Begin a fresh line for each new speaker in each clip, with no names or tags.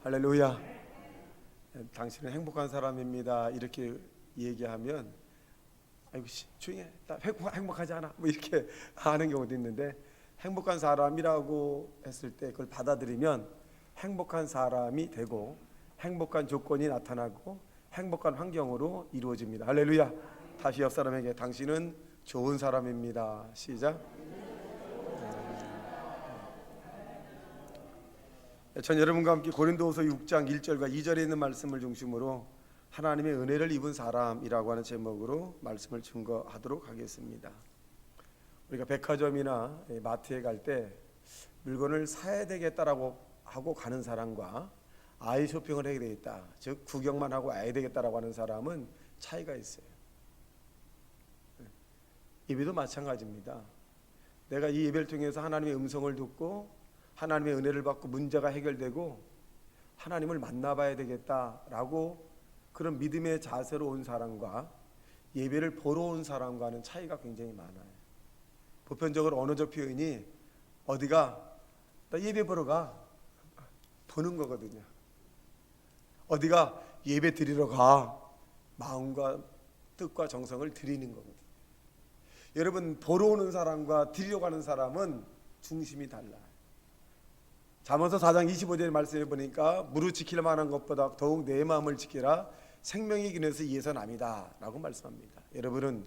할렐루야. 당신은 행복한 사람입니다. 이렇게 얘기하면 아이고 조용히 해. 나 행복하지 않아. 뭐 이렇게 하는 경우도 있는데, 행복한 사람이라고 했을 때 그걸 받아들이면 행복한 사람이 되고 행복한 조건이 나타나고 행복한 환경으로 이루어집니다. 할렐루야. 다시 옆 사람에게 당신은 좋은 사람입니다. 시작. 전 여러분과 함께 고린도후서 6장 1절과 2절에 있는 말씀을 중심으로 하나님의 은혜를 입은 사람이라고 하는 제목으로 말씀을 증거하도록 하겠습니다. 우리가 백화점이나 마트에 갈 때 물건을 사야 되겠다라고 하고 가는 사람과 아이 쇼핑을 해야 되겠다, 즉 구경만 하고 와야 되겠다라고 하는 사람은 차이가 있어요. 예배도 마찬가지입니다. 내가 이 예배를 통해서 하나님의 음성을 듣고 하나님의 은혜를 받고 문제가 해결되고 하나님을 만나봐야 되겠다라고 그런 믿음의 자세로 온 사람과 예배를 보러 온 사람과는 차이가 굉장히 많아요. 보편적으로 언어적 표현이 어디가 나 예배 보러 가 보는 거거든요. 어디가 예배 드리러 가 마음과 뜻과 정성을 드리는 거거든요. 여러분, 보러 오는 사람과 드리러 가는 사람은 중심이 달라요. 잠언서 4장 25절의 말씀에 보니까 무릇 지킬 만한 것보다 더욱 내 마음을 지키라, 생명의 근원에서 이에서 남이다 라고 말씀합니다. 여러분은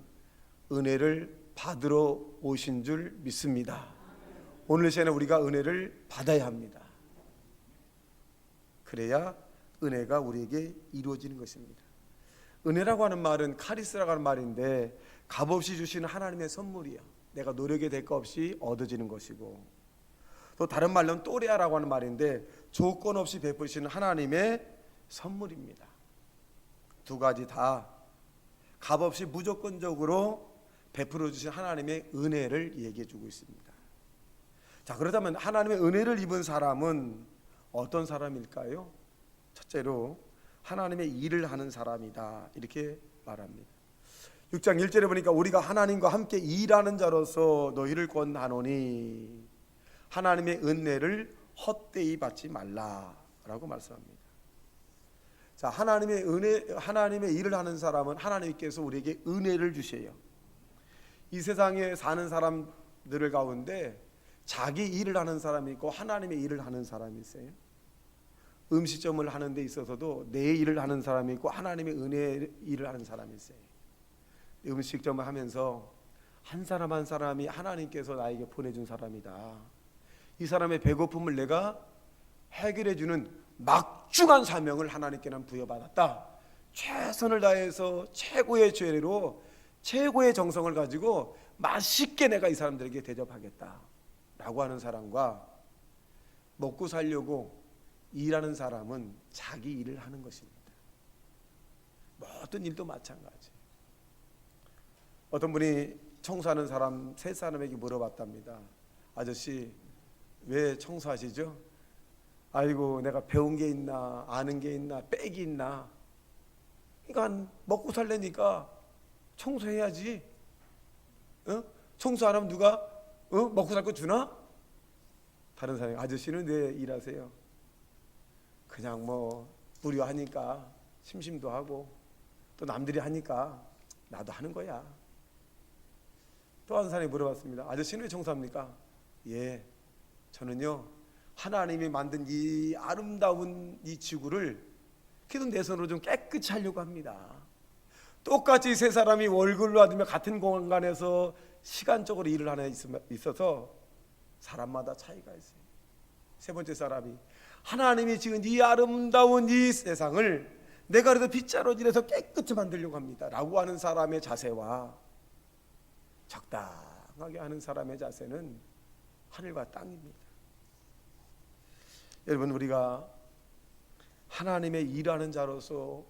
은혜를 받으러 오신 줄 믿습니다. 오늘 시간에 우리가 은혜를 받아야 합니다. 그래야 은혜가 우리에게 이루어지는 것입니다. 은혜라고 하는 말은 카리스라고 하는 말인데 값없이 주시는 하나님의 선물이야. 내가 노력의 대가 없이 얻어지는 것이고, 또 다른 말로는 또레아라고 하는 말인데 조건 없이 베푸시는 하나님의 선물입니다. 두 가지 다 값없이 무조건적으로 베풀어 주신 하나님의 은혜를 얘기해 주고 있습니다. 자, 그렇다면 하나님의 은혜를 입은 사람은 어떤 사람일까요? 첫째로 하나님의 일을 하는 사람이다 이렇게 말합니다. 6장 1절에 보니까 우리가 하나님과 함께 일하는 자로서 너희를 권하노니 하나님의 은혜를 헛되이 받지 말라라고 말씀합니다. 자, 하나님의 일을 하는 사람은 하나님께서 우리에게 은혜를 주셔요. 이 세상에 사는 사람들 가운데 자기 일을 하는 사람이 있고 하나님의 일을 하는 사람이 있어요. 음식점을 하는 데 있어서도 내 일을 하는 사람이 있고 하나님의 은혜 일을 하는 사람이 있어요. 음식점을 하면서 한 사람 한 사람이 하나님께서 나에게 보내준 사람이다, 이 사람의 배고픔을 내가 해결해 주는 막중한 사명을 하나님께 난 부여받았다, 최선을 다해서 최고의 죄로 최고의 정성을 가지고 맛있게 내가 이 사람들에게 대접하겠다 라고 하는 사람과 먹고 살려고 일하는 사람은 자기 일을 하는 것입니다. 모든 일도 마찬가지. 어떤 분이 청소하는 사람 세 사람에게 물어봤답니다. 아저씨 왜 청소하시죠? 아이고 내가 배운 게 있나 아는 게 있나 빽이 있나, 그러니까 먹고 살려니까 청소해야지. 청소 안 하면 누가 먹고 살 거 주나? 다른 사람이 아저씨는 왜 일하세요? 그냥 뭐 무료하니까 심심도 하고 또 남들이 하니까 나도 하는 거야. 또 한 사람이 물어봤습니다. 아저씨는 왜 청소합니까? 예, 저는요 하나님이 만든 이 아름다운 이 지구를 그래도 내 손으로 좀 깨끗이 하려고 합니다. 똑같이 세 사람이 월급을 받으며 같은 공간에서 시간적으로 일을 하나 있어서 사람마다 차이가 있어요. 세 번째 사람이 하나님이 지은 이 아름다운 이 세상을 내가 그래도 빗자루질해서 깨끗이 만들려고 합니다 라고 하는 사람의 자세와 적당하게 하는 사람의 자세는 하늘과 땅입니다. 여러분, 우리가 하나님의 일하는 자로서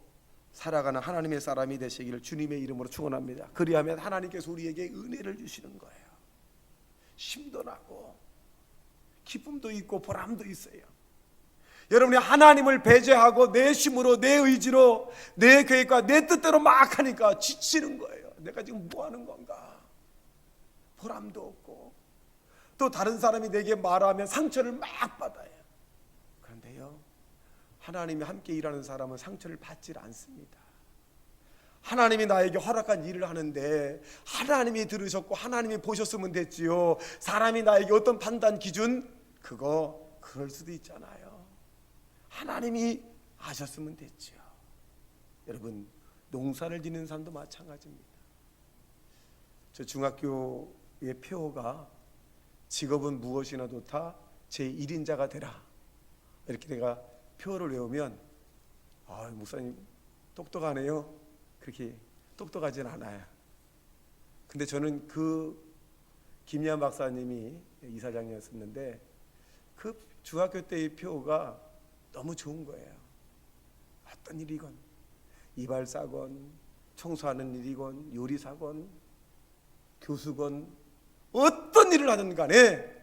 살아가는 하나님의 사람이 되시기를 주님의 이름으로 축원합니다. 그리하면 하나님께서 우리에게 은혜를 주시는 거예요. 힘도 나고 기쁨도 있고 보람도 있어요. 여러분이 하나님을 배제하고 내 힘으로 내 의지로 내 계획과 내 뜻대로 막 하니까 지치는 거예요. 내가 지금 뭐 하는 건가? 보람도 없고 또 다른 사람이 내게 말하면 상처를 막 받아요. 그런데요, 하나님이 함께 일하는 사람은 상처를 받지 않습니다. 하나님이 나에게 허락한 일을 하는데 하나님이 들으셨고 하나님이 보셨으면 됐지요. 사람이 나에게 어떤 판단 기준, 그럴 수도 있잖아요. 하나님이 아셨으면 됐지요. 여러분, 농사를 짓는 사람도 마찬가지입니다. 저 중학교의 표어가 직업은 무엇이나 좋다, 제1인자가 되라, 이렇게 내가 표어를 외우면 목사님 똑똑하네요. 그렇게 똑똑하진 않아요. 근데 저는 그 김미한 박사님이 이사장이었었는데 그 중학교 때의 표어가 너무 좋은 거예요. 어떤 일이건, 이발사건, 청소하는 일이건, 요리사건, 교수건, 어떤 일을 하든 간에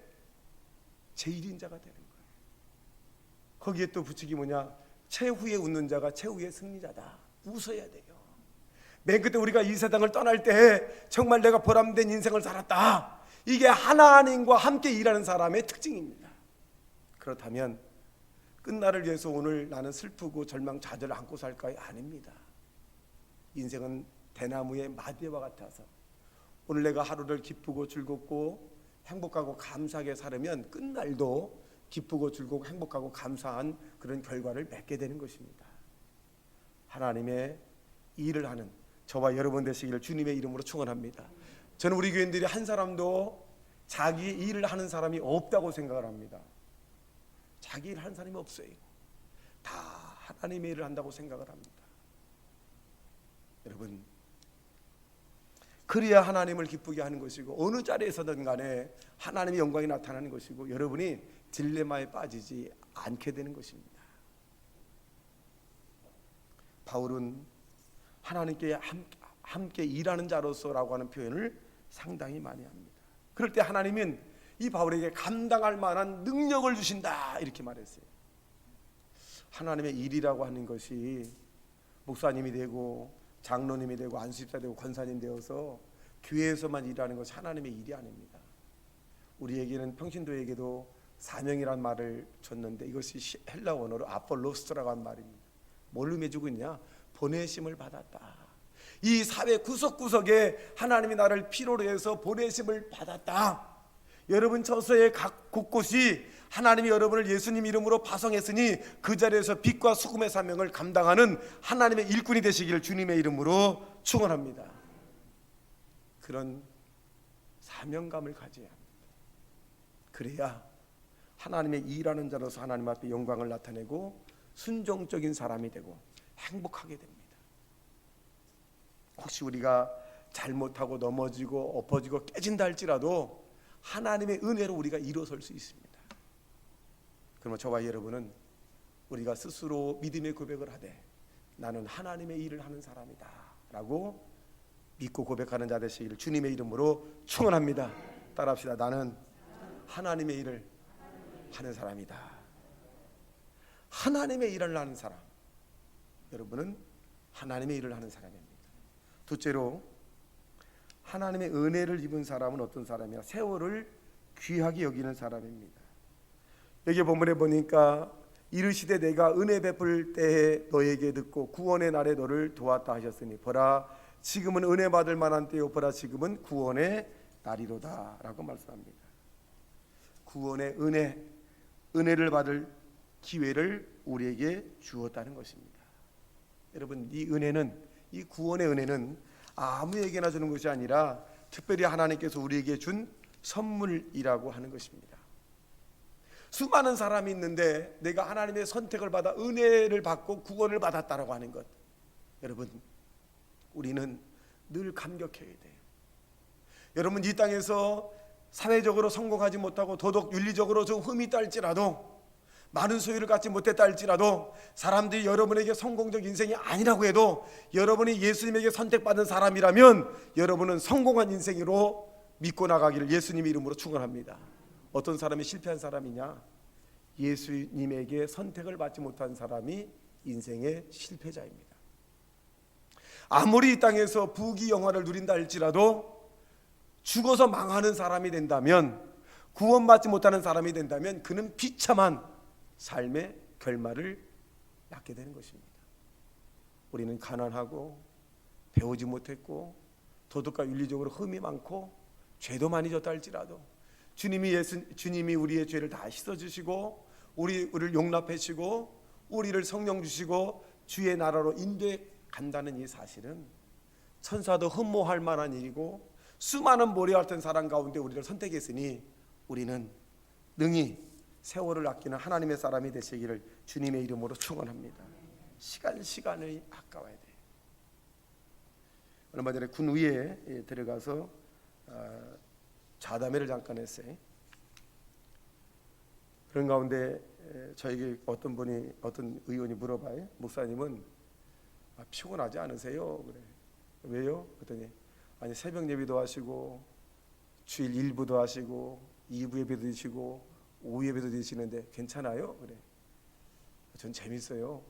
제1인자가 되는 거예요. 거기에 또 붙이기 뭐냐, 최후에 웃는 자가 최후의 승리자다. 웃어야 돼요. 맨 그때 우리가 이 세상을 떠날 때 정말 내가 보람된 인생을 살았다, 이게 하나님과 함께 일하는 사람의 특징입니다. 그렇다면 끝날을 위해서 오늘 나는 슬프고 절망 좌절을 안고 살까요? 아닙니다. 인생은 대나무의 마디와 같아서 오늘 내가 하루를 기쁘고 즐겁고 행복하고 감사하게 살으면 끝날도 기쁘고 즐겁고 행복하고 감사한 그런 결과를 맺게 되는 것입니다. 하나님의 일을 하는 저와 여러분 되시기를 주님의 이름으로 축원합니다. 저는 우리 교인들이 한 사람도 자기 일을 하는 사람이 없다고 생각을 합니다. 자기 일을 하는 사람이 없어요. 다 하나님의 일을 한다고 생각을 합니다. 여러분, 그래야 하나님을 기쁘게 하는 것이고 어느 자리에서든 간에 하나님의 영광이 나타나는 것이고 여러분이 딜레마에 빠지지 않게 되는 것입니다. 바울은 하나님께 함께 일하는 자로서라고 하는 표현을 상당히 많이 합니다. 그럴 때 하나님은 이 바울에게 감당할 만한 능력을 주신다, 이렇게 말했어요. 하나님의 일이라고 하는 것이 목사님이 되고 장로님이 되고 안수집사 되고 권사님 되어서 교회에서만 일하는 것이 하나님의 일이 아닙니다. 우리에게는 평신도에게도 사명이란 말을 줬는데 이것이 헬라 원어로 아폴로스라고 하는 말입니다. 뭘 의미해주고 있냐? 보내심을 받았다. 이 사회 구석구석에 하나님이 나를 필요로 해서 보내심을 받았다. 여러분 처소의 각 곳곳이 하나님이 여러분을 예수님 이름으로 파송했으니 그 자리에서 빛과 수금의 사명을 감당하는 하나님의 일꾼이 되시기를 주님의 이름으로 축원합니다. 그런 사명감을 가져야 합니다. 그래야 하나님의 일하는 자로서 하나님 앞에 영광을 나타내고 순종적인 사람이 되고 행복하게 됩니다. 혹시 우리가 잘못하고 넘어지고 엎어지고 깨진다 할지라도 하나님의 은혜로 우리가 일어설 수 있습니다. 그러면 저와 여러분은 우리가 스스로 믿음의 고백을 하되 나는 하나님의 일을 하는 사람이다 라고 믿고 고백하는 자 되시기를 주님의 이름으로 축원합니다. 따라합시다. 나는 하나님의 일을 하는 사람이다. 하나님의 일을 하는 사람, 여러분은 하나님의 일을 하는 사람입니다. 둘째로 하나님의 은혜를 입은 사람은 어떤 사람이야? 세월을 귀하게 여기는 사람입니다. 여기 본문에 보니까 이르시되 내가 은혜 베풀 때에 너에게 듣고 구원의 날에 너를 도왔다 하셨으니 보라 지금은 은혜 받을 만한 때요 보라 지금은 구원의 날이로다 라고 말씀합니다. 구원의 은혜를 받을 기회를 우리에게 주었다는 것입니다. 여러분, 이 은혜는, 이 구원의 은혜는 아무에게나 주는 것이 아니라 특별히 하나님께서 우리에게 준 선물이라고 하는 것입니다. 수많은 사람이 있는데 내가 하나님의 선택을 받아 은혜를 받고 구원을 받았다라고 하는 것, 여러분 우리는 늘 감격해야 돼요. 여러분, 이 땅에서 사회적으로 성공하지 못하고 도덕 윤리적으로 좀 흠이 있다 할지라도, 많은 소유를 갖지 못했다 할지라도, 사람들이 여러분에게 성공적 인생이 아니라고 해도 여러분이 예수님에게 선택받은 사람이라면 여러분은 성공한 인생으로 믿고 나가기를 예수님 이름으로 축원합니다. 어떤 사람이 실패한 사람이냐? 예수님에게 선택을 받지 못한 사람이 인생의 실패자입니다. 아무리 이 땅에서 부귀영화를 누린다 할지라도 죽어서 망하는 사람이 된다면, 구원받지 못하는 사람이 된다면 그는 비참한 삶의 결말을 낳게 되는 것입니다. 우리는 가난하고 배우지 못했고 도덕과 윤리적으로 흠이 많고 죄도 많이 졌다 할지라도 주님이 우리의 죄를 다 씻어주시고 우리를 용납해 주시고 우리를 성령 주시고 주의 나라로 인도해 간다는 이 사실은 천사도 흠모할 만한 일이고 수많은 모래 같은 사람 가운데 우리를 선택했으니 우리는 능히 세월을 아끼는 하나님의 사람이 되시기를 주님의 이름으로 축원합니다. 시간이 아까워야 돼요. 얼마 전에 군의회에 들어가서 좌담회를 잠깐 했어요. 그런 가운데 저에게 어떤 의원이 물어봐요. 목사님은 피곤하지 않으세요? 그래. 왜요? 그랬더니 아니 새벽 예배도 하시고 주일 1부도 하시고 2부 예배도 드시고 오후 예배도 드시는데 괜찮아요? 그래. 전 재밌어요.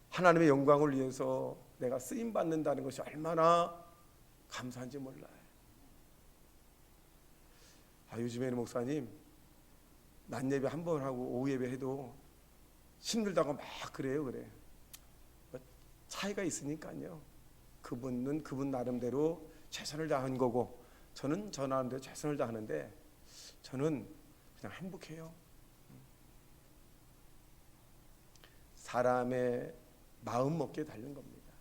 하나님의 영광을 위해서 내가 쓰임 받는다는 것이 얼마나 감사한지 몰라요. 요즘에는 목사님 낮 예배 한 번 하고 오후 예배 해도 힘들다고 막 그래요. 차이가 있으니까요. 그분은 그분 나름대로 최선을 다한 거고 저는 저 나름대로 최선을 다하는데 저는 그냥 행복해요. 사람의 마음 먹기에 달린 겁니다.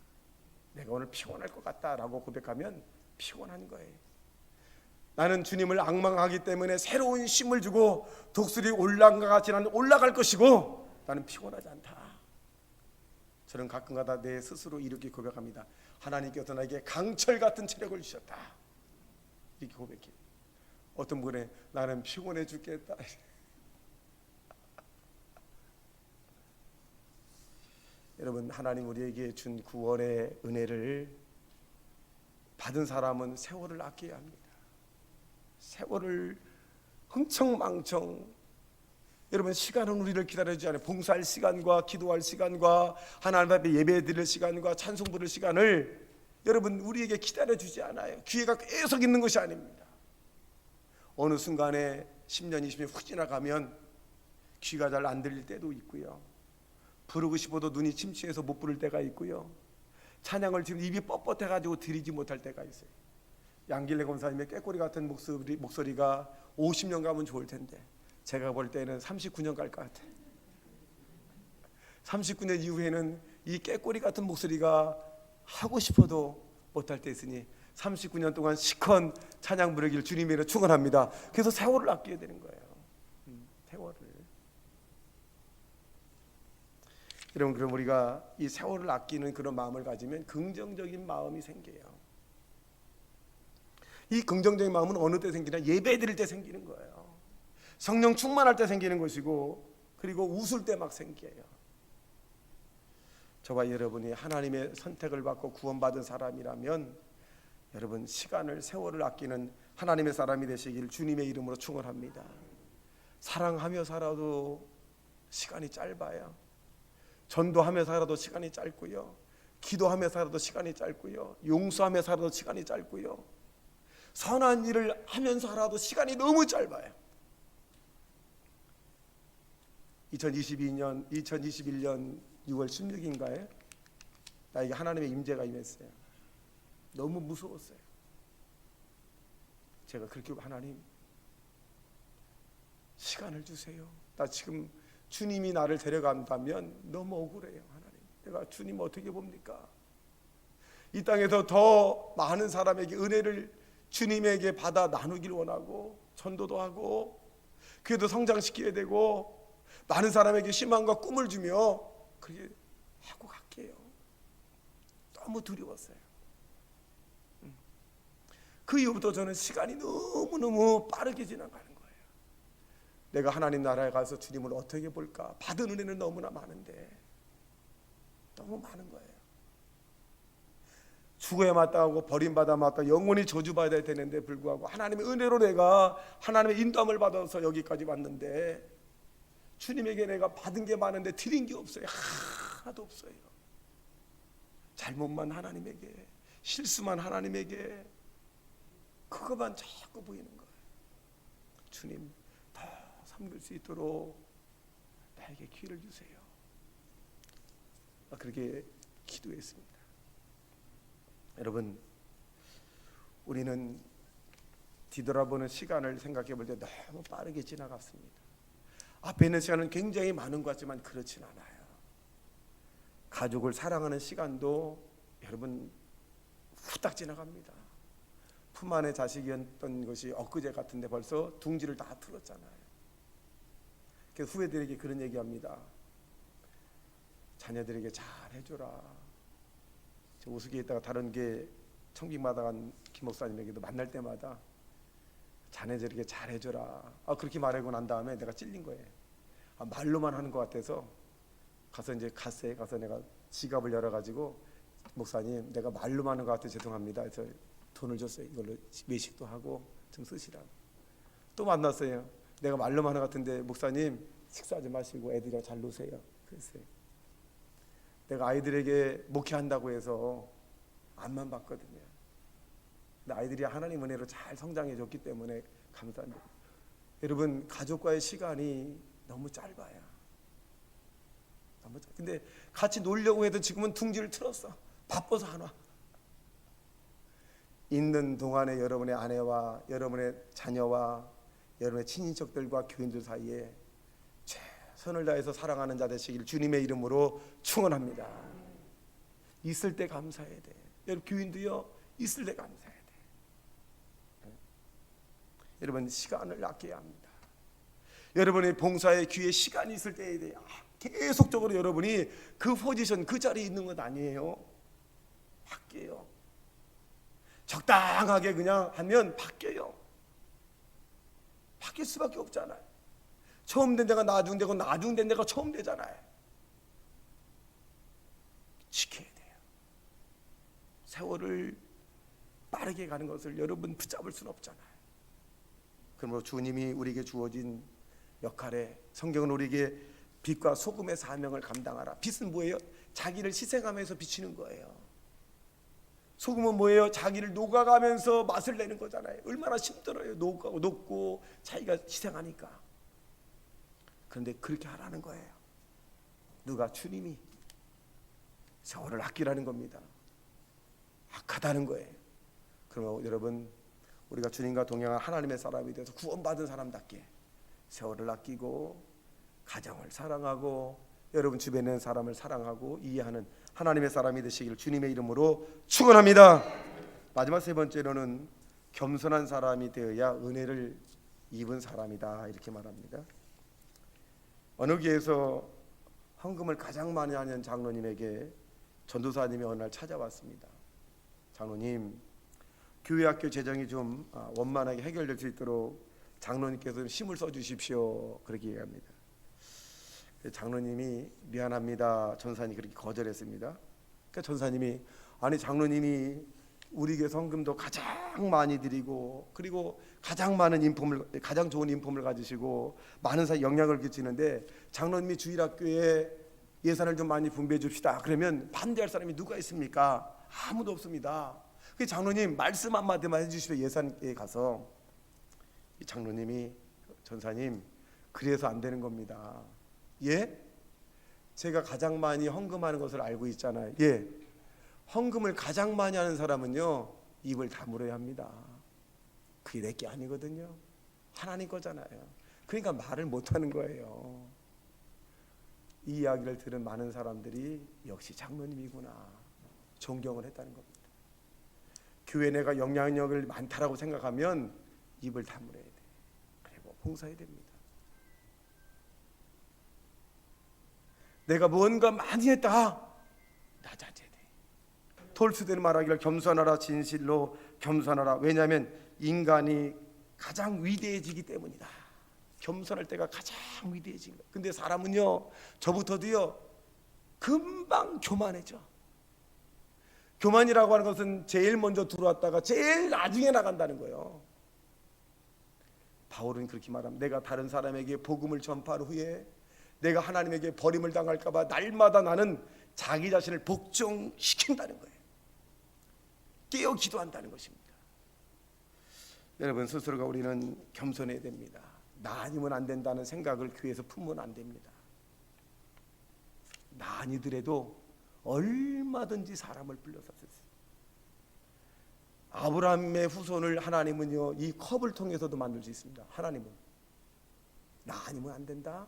내가 오늘 피곤할 것 같다라고 고백하면 피곤한 거예요. 나는 주님을 앙망하기 때문에 새로운 힘을 주고 독수리 올라간과 같이 나는 올라갈 것이고 나는 피곤하지 않다. 저는 가끔가다 내 스스로 이렇게 고백합니다. 하나님께서 나에게 강철 같은 체력을 주셨다. 이렇게 고백해요. 어떤 분은 나는 피곤해 죽겠다. 여러분, 하나님 우리에게 준 구원의 은혜를 받은 사람은 세월을 아껴야 합니다. 세월을 흥청망청, 여러분 시간은 우리를 기다려주지 않아요. 봉사할 시간과 기도할 시간과 하나님 앞에 예배 드릴 시간과 찬송 부를 시간을 여러분 우리에게 기다려주지 않아요. 기회가 계속 있는 것이 아닙니다. 어느 순간에 10년 20년 훅 지나가면 귀가 잘 안 들릴 때도 있고요. 부르고 싶어도 눈이 침침해서 못 부를 때가 있고요. 찬양을 지금 입이 뻣뻣해가지고 드리지 못할 때가 있어요. 양길래 권사님의 꾀꼬리 같은 목소리가 50년 가면 좋을 텐데 제가 볼 때는 39년 갈 것 같아요. 39년 이후에는 이 꾀꼬리 같은 목소리가 하고 싶어도 못할 때 있으니 39년 동안 시컨 찬양 부르기를 주님의 이름으로 축원합니다. 그래서 세월을 아껴야 되는 거예요. 세월을. 여러분, 그럼 우리가 이 세월을 아끼는 그런 마음을 가지면 긍정적인 마음이 생겨요. 이 긍정적인 마음은 어느 때 생기냐? 예배 드릴 때 생기는 거예요. 성령 충만할 때 생기는 것이고, 그리고 웃을 때 막 생겨요. 저와 여러분이 하나님의 선택을 받고 구원받은 사람이라면 여러분 시간을 세월을 아끼는 하나님의 사람이 되시길 주님의 이름으로 축원합니다. 사랑하며 살아도 시간이 짧아요. 전도하며 살아도 시간이 짧고요. 기도하며 살아도 시간이 짧고요. 용서하며 살아도 시간이 짧고요. 선한 일을 하면서 살아도 시간이 너무 짧아요. 2021년 6월 16일인가에 나에게 하나님의 임재가 임했어요. 너무 무서웠어요. 제가 그렇게 하나님 시간을 주세요. 나 지금 주님이 나를 데려간다면 너무 억울해요. 하나님, 내가 주님 어떻게 봅니까? 이 땅에서 더 많은 사람에게 은혜를 주님에게 받아 나누길 원하고 전도도 하고 그래도 성장시켜야 되고 많은 사람에게 희망과 꿈을 주며 그렇게 하고 갈게요. 너무 두려웠어요. 그 이후부터 저는 시간이 너무너무 빠르게 지나가는 거예요. 내가 하나님 나라에 가서 주님을 어떻게 볼까? 받은 은혜는 너무나 많은데 너무 많은 거예요. 죽어야 마땅하고 버림받아 마땅하고 영원히 저주받아야 되는데 불구하고 하나님의 은혜로 내가 하나님의 인도함을 받아서 여기까지 왔는데 주님에게 내가 받은 게 많은데 드린 게 없어요. 하나도 없어요. 잘못만 하나님에게, 실수만 하나님에게, 그것만 자꾸 보이는 거예요. 주님 더 섬길 수 있도록 나에게 기회를 주세요. 그렇게 기도했습니다. 여러분, 우리는 뒤돌아보는 시간을 생각해 볼 때 너무 빠르게 지나갔습니다. 앞에 있는 시간은 굉장히 많은 것 같지만 그렇진 않아요. 가족을 사랑하는 시간도 여러분 후딱 지나갑니다. 품 안에 자식이었던 것이 엊그제 같은데 벌써 둥지를 다 틀었잖아요. 그래서 후배들에게 그런 얘기합니다. 자녀들에게 잘 해줘라. 저 우스기에 있다가 다른 게 청빙마당한 김 목사님에게도 만날 때마다 자네들에게 잘 해줘라. 그렇게 말하고 난 다음에 내가 찔린 거예요. 말로만 하는 것 같아서 가서 이제 가스에 가서 내가 지갑을 열어가지고 목사님 내가 말로만 하는 것 같아 죄송합니다. 그래서 돈을 줬어요. 이걸로 외식도 하고 좀 쓰시라고. 또 만났어요. 내가 말로만 하는 것 같은데 목사님 식사 좀 하시고 애들이랑 잘 노세요. 그랬어요. 내가 아이들에게 목회한다고 해서 안만 봤거든요. 근데 아이들이 하나님 은혜로 잘 성장해 줬기 때문에 감사합니다. 여러분 가족과의 시간이 너무 짧아요. 근데 같이 놀려고 해도 지금은 둥지를 틀었어. 바빠서 안 와. 있는 동안에 여러분의 아내와 여러분의 자녀와 여러분의 친인척들과 교인들 사이에 최선을 다해서 사랑하는 자 되시길 주님의 이름으로 축원합니다. 있을 때 감사해야 돼. 여러분 교인도요 있을 때 감사해야 돼. 여러분 시간을 아껴야 합니다. 여러분의 봉사의 기회 시간이 있을 때에 대해 계속적으로 여러분이 그 포지션 그 자리에 있는 건 아니에요. 바뀌어요. 적당하게 그냥 하면 바뀌어요. 바뀔 수밖에 없잖아요. 처음 된 데가 나중 되고 나중 된 데가 처음 되잖아요. 지켜야 돼요. 세월을 빠르게 가는 것을 여러분 붙잡을 수는 없잖아요. 그러므로 주님이 우리에게 주어진 역할에 성경은 우리에게 빛과 소금의 사명을 감당하라. 빛은 뭐예요? 자기를 희생하면서 비치는 거예요. 소금은 뭐예요? 자기를 녹아가면서 맛을 내는 거잖아요. 얼마나 힘들어요. 녹고 자기가 희생하니까. 그런데 그렇게 하라는 거예요. 누가? 주님이. 세월을 아끼라는 겁니다. 악하다는 거예요. 그러면 여러분 우리가 주님과 동행한 하나님의 사람이 되어서 구원받은 사람답게 세월을 아끼고 가정을 사랑하고 여러분 주변에 있는 사람을 사랑하고 이해하는 하나님의 사람이 되시기를 주님의 이름으로 축원합니다. 마지막 세 번째로는 겸손한 사람이 되어야 은혜를 입은 사람이다 이렇게 말합니다. 어느 교회에서 헌금을 가장 많이 하는 장로님에게 전도사님이 어느 날 찾아왔습니다. 장로님, 교회 학교 재정이 좀 원만하게 해결될 수 있도록 장로님께서 힘을 써주십시오 그렇게 얘기합니다. 장로님이 미안합니다. 전사님 그렇게 거절했습니다. 그러니까 전사님이 아니 장로님이 우리 교회 성금도 가장 많이 드리고 그리고 가장 많은 인품을 가장 좋은 인품을 가지시고 많은 사회 영향을 끼치는데 장로님이 주일학교에 예산을 좀 많이 분배해 줍시다. 그러면 반대할 사람이 누가 있습니까? 아무도 없습니다. 그 장로님 말씀 한마디만 해주시오. 예산에 가서 이 장로님이 전사님 그래서 안 되는 겁니다. 예? 제가 가장 많이 헌금하는 것을 알고 있잖아요. 예. 헌금을 가장 많이 하는 사람은요 입을 다물어야 합니다. 그게 내 게 아니거든요. 하나님 거잖아요. 그러니까 말을 못하는 거예요. 이 이야기를 들은 많은 사람들이 역시 장로님이구나 존경을 했다는 겁니다. 교회 내가 영향력을 많다라고 생각하면 입을 다물어야 돼. 그리고 봉사해야 됩니다. 내가 뭔가 많이 했다 낮아져야 돼. 톨스토이는 말하기를 겸손하라 진실로 겸손하라. 왜냐하면 인간이 가장 위대해지기 때문이다. 겸손할 때가 가장 위대해진 거예요. 근데 사람은요 저부터도요 금방 교만해져. 교만이라고 하는 것은 제일 먼저 들어왔다가 제일 나중에 나간다는 거예요. 바울은 그렇게 말합니다. 내가 다른 사람에게 복음을 전파한 후에 내가 하나님에게 버림을 당할까 봐 날마다 나는 자기 자신을 복종시킨다는 거예요. 깨어 기도한다는 것입니다. 여러분 스스로가 우리는 겸손해야 됩니다. 나 아니면 안 된다는 생각을 교회에서 품으면 안 됩니다. 나 아니더라도 얼마든지 사람을 불러서 썼어요. 아브라함의 후손을 하나님은요 이 컵을 통해서도 만들 수 있습니다. 하나님은 나 아니면 안 된다?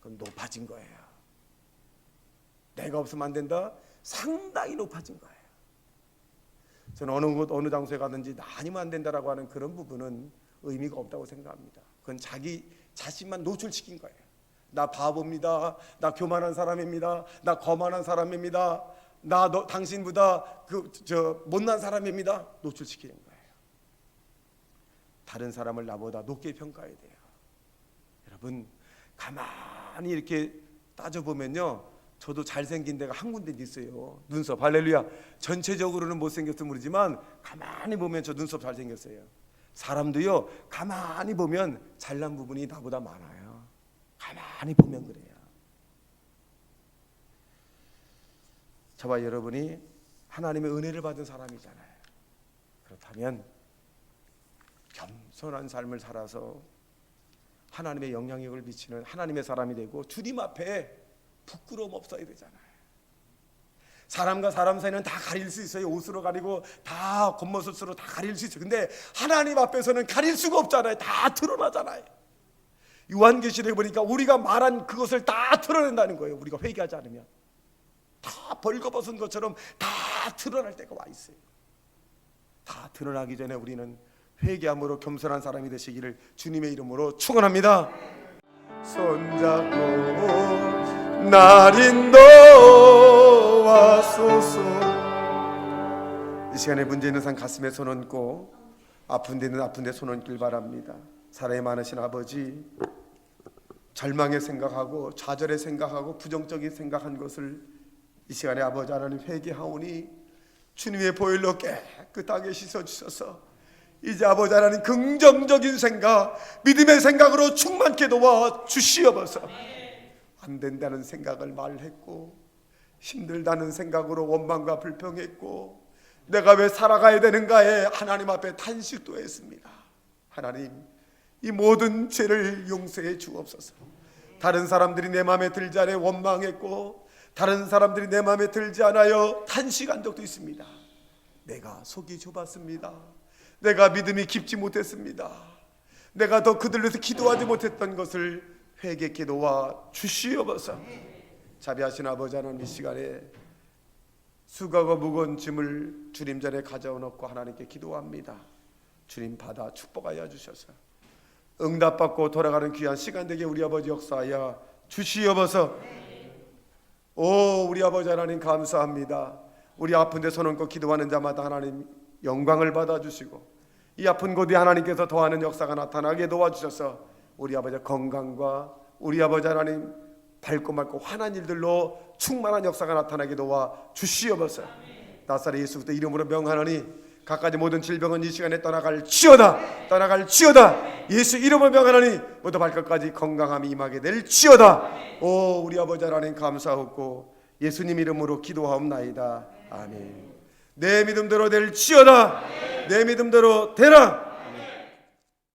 그건 높아진 거예요. 내가 없으면 안 된다? 상당히 높아진 거예요. 저는 어느 곳 어느 장소에 가든지 나 아니면 안 된다라고 하는 그런 부분은 의미가 없다고 생각합니다. 그건 자기 자신만 노출시킨 거예요. 나 바보입니다. 나 교만한 사람입니다. 나 거만한 사람입니다. 당신보다 못난 사람입니다. 노출시키는 거예요. 다른 사람을 나보다 높게 평가해야 돼요. 여러분 가만히 이렇게 따져보면요, 저도 잘생긴 데가 한 군데 있어요. 눈썹. 할렐루야. 전체적으로는 못생겼으면 모르지만 가만히 보면 저 눈썹 잘생겼어요. 사람도요 가만히 보면 잘난 부분이 나보다 많아요. 가만히 보면 그래요. 저와 여러분이 하나님의 은혜를 받은 사람이잖아요. 그렇다면 겸손한 삶을 살아서 하나님의 영향력을 미치는 하나님의 사람이 되고 주님 앞에 부끄러움 없어야 되잖아요. 사람과 사람 사이는 다 가릴 수 있어요. 옷으로 가리고 다 겉모습으로 다 가릴 수 있어요. 근데 하나님 앞에서는 가릴 수가 없잖아요. 다 드러나잖아요. 요한계시록에 보니까 우리가 말한 그것을 다 드러낸다는 거예요. 우리가 회개하지 않으면 다 벌거벗은 것처럼 다 드러날 때가 와 있어요. 다 드러나기 전에 우리는 회개함으로 겸손한 사람이 되시기를 주님의 이름으로 축원합니다. 손잡고 날 인도하소서. 이 시간에 문제 있는 사람 가슴에 손 얹고 아픈 데는 아픈 데 손 얹길 바랍니다. 사랑이 많으신 아버지, 절망에 생각하고 좌절에 생각하고 부정적인 생각한 것을 이 시간에 아버지 하나님 회개하오니 주님의 보혈로 깨끗하게 씻어주셔서 이제 아버지 하나님 긍정적인 생각, 믿음의 생각으로 충만케 도와 주시옵소서. 안 된다는 생각을 말했고 힘들다는 생각으로 원망과 불평했고 내가 왜 살아가야 되는가에 하나님 앞에 탄식도 했습니다. 하나님, 이 모든 죄를 용서해 주옵소서. 다른 사람들이 내 마음에 들지 않아 원망했고 다른 사람들이 내 마음에 들지 않아요 탄식한 적도 있습니다. 내가 속이 좁았습니다. 내가 믿음이 깊지 못했습니다. 내가 더 그들을 위해서 기도하지 못했던 것을 회개케 도와 주시옵소서. 자비하신 아버지 하나님, 이 시간에 수고하고 무거운 짐을 주님 전에 가져놓고 하나님께 기도합니다. 주님 받아 축복하여 주셔서 응답받고 돌아가는 귀한 시간 되게 우리 아버지 역사하여 주시옵소서. 오 우리 아버지 하나님 감사합니다. 우리 아픈 데 손 얹고 기도하는 자마다 하나님 영광을 받아주시고 이 아픈 곳에 하나님께서 더하는 역사가 나타나게 도와주셔서 우리 아버지 건강과 우리 아버지 하나님 밝고 맑고 환한 일들로 충만한 역사가 나타나게 도와 주시옵소서. 나사렛 예수 그리스도 이름으로 명하노니 각가지 모든 질병은 이 시간에 떠나갈지어다. 떠나갈지어다. 예수 이름으로 명하노니 모두 발끝까지 건강함이 임하게 될지어다. 오 우리 아버지 하나님 감사하고 예수님 이름으로 기도하옵나이다. 아멘. 내 믿음대로 될지어다. 내 믿음대로 되라.